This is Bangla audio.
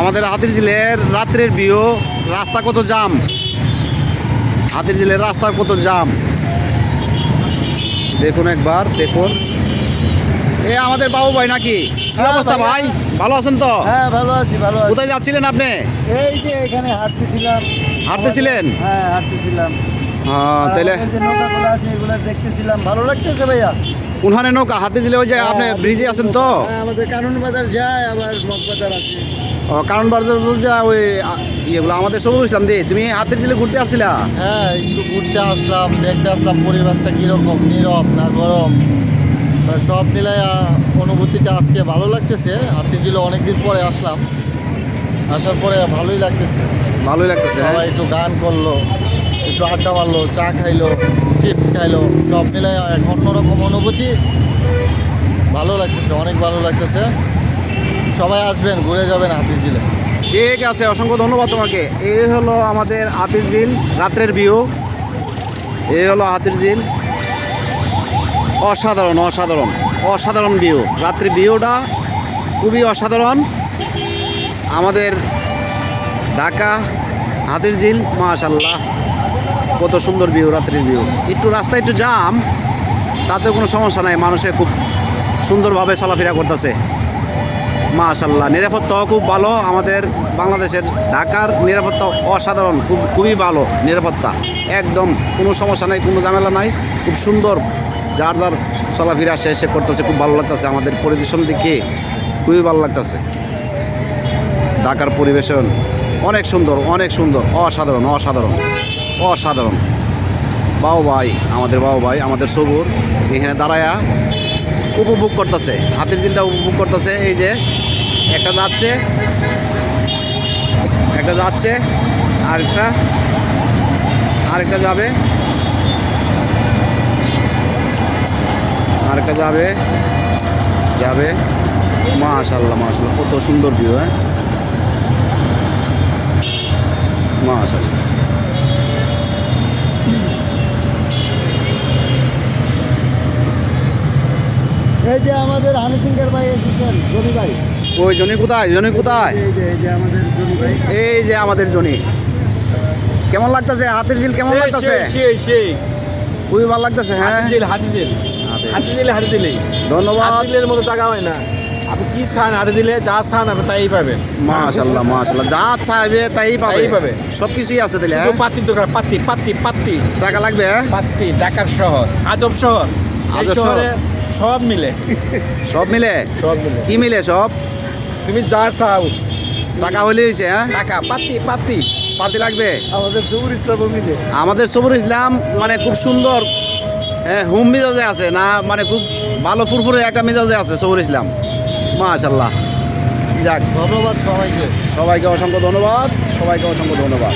আমাদের হাতিরঝিলের রাত্রের ভিউ, রাস্তা কত জাম, হাতিরঝিলের রাস্তার কত জাম দেখুন, একবার দেখুন। এ আমাদের বাবু ভাই নাকি? কি অবস্থা ভাই, ভালো আছেন তো? হ্যাঁ ভালো আছি, ভালো আছি। কোথায় যাচ্ছিলেন আপনি? এই যে এখানে হাঁটতেছিলাম। হাঁটতেছিলেন? হ্যাঁ হাঁটতেছিলাম। হ্যাঁ, তাহলে এই যে নৌকাগুলো আছে এগুলো দেখতেছিলাম, ভালো লাগতেছে ভাইয়া। কোনখানে নৌকা? হাতিরঝিলে ওই যে আপনি ব্রিজে আছেন তো? হ্যাঁ, আমাদের কানন বাজার যায়, আবার মগবাজার আছে। ও, কারণ বাজার যা ওই ইয়েগুলো আমাদের সবুজ ইসলাম দিয়ে। তুমি হাতিরঝিলে ঘুরতে আসছিলা? হ্যাঁ একটু ঘুরতে আসলাম, দেখতে আসলাম পরিবেশটা কীরকম, নীরব না গরম, তো সব মিলাই অনুভূতিটা আজকে ভালো লাগতেছে। হাতিরঝিলে অনেকদিন পরে আসলাম, আসার পরে ভালোই লাগতেছে। ভালোই লাগতেছে। সবাই একটু গান করলো, একটু আড্ডা মারলো, চা খাইলো, চিপস খাইলো, সব মিলাই এক অন্যরকম অনুভূতি। ভালো লাগতেছে, অনেক ভালো লাগতেছে। সবাই আসবেন, ঘুরে যাবেন হাতিরঝিলে। ঠিক আছে, অসংখ্য ধন্যবাদ তোমাকে। এই হলো আমাদের হাতিরঝিল রাত্রের ভিউ। এই হলো হাতিরঝিল, অসাধারণ অসাধারণ অসাধারণ ভিউ। রাত্রি ভিউটা খুবই অসাধারণ। আমাদের ঢাকা হাতিরঝিল, মাশাআল্লাহ কত সুন্দর ভিউ, রাত্রির ভিউ। একটু রাস্তায় একটু জাম, তাতে কোনো সমস্যা নাই, মানুষে খুব সুন্দরভাবে চলাফেরা করতেছে। মাশাআল্লাহ, নিরাপত্তাও খুব ভালো। আমাদের বাংলাদেশের ঢাকার নিরাপত্তা অসাধারণ, খুবই ভালো নিরাপত্তা, একদম কোনো সমস্যা নাই, কোনো ঝামেলা নাই। খুব সুন্দর, যার যার চলাফেরা সে করতেছে, খুব ভালো লাগতেছে। আমাদের পরিবেশন দিকে খুবই ভালো লাগতেছে। ঢাকার পরিবেশন অনেক সুন্দর, অনেক সুন্দর, অসাধারণ অসাধারণ অসাধারণ। বাবু ভাই, আমাদের বাবু ভাই, আমাদের সবুর এখানে দাঁড়ায়া উপভোগ করতেছে, হাতিরঝিলটা উপভোগ করতেছে। এই যে একটা যাচ্ছে, একটা যাচ্ছে, আরেকটা যাবে, আরেকটা যাবে যাবে। মাশাআল্লাহ মাশাআল্লাহ, কত সুন্দর ভিউ। হ্যাঁ মাশাআল্লাহ। এই যে আমাদের হানি সিংয়ের ভাই এসেছেন, জনি ভাই। ওই জনি কোথায়? জনি কোথায়? এই যে আমাদের জনি ভাই। এই যে আমাদের জনি। কেমন লাগতেছে হাতিরঝিল, কেমন লাগতেছে? খুবই ভালো লাগতেছে। হ্যাঁ, হাতিরঝিলে ধন্যবাদ, হাতিরঝিলের মতো টাকা হয় না। আপনি কি চান হাতিরঝিলে, যা চান আপনি তাই পাবেন। মাশাআল্লাহ মাশাআল্লাহ, যা চাইবে তাই পাবে, সব কিছুই আছে। তাহলে শুধু পাত্তির দোকান, পাত্তি টাকা লাগবে। হ্যাঁ, পাত্তি, ঢাকার শহর, আজব শহর। এই আজব শহরে সব মিলে, সব মিলে। সব মিলে। কি মিলে? সব তুমি যা চাও, টাকা হলে হয়েছে। হ্যাঁ, টাকা, পাত্তি। পাতি লাগবে। আমাদের জহুর ইসলামও মিলে। আমাদের সবুর ইসলাম মানে খুব সুন্দর, হুম মেজাজে আছে না, মানে খুব ভালো ফুরফুরে একটা মেজাজে আছে সবুর ইসলাম। মাশাআল্লাহ। যাক, ধন্যবাদ সবাইকে। সবাইকে অসংখ্য ধন্যবাদ, সবাইকে অসংখ্য ধন্যবাদ।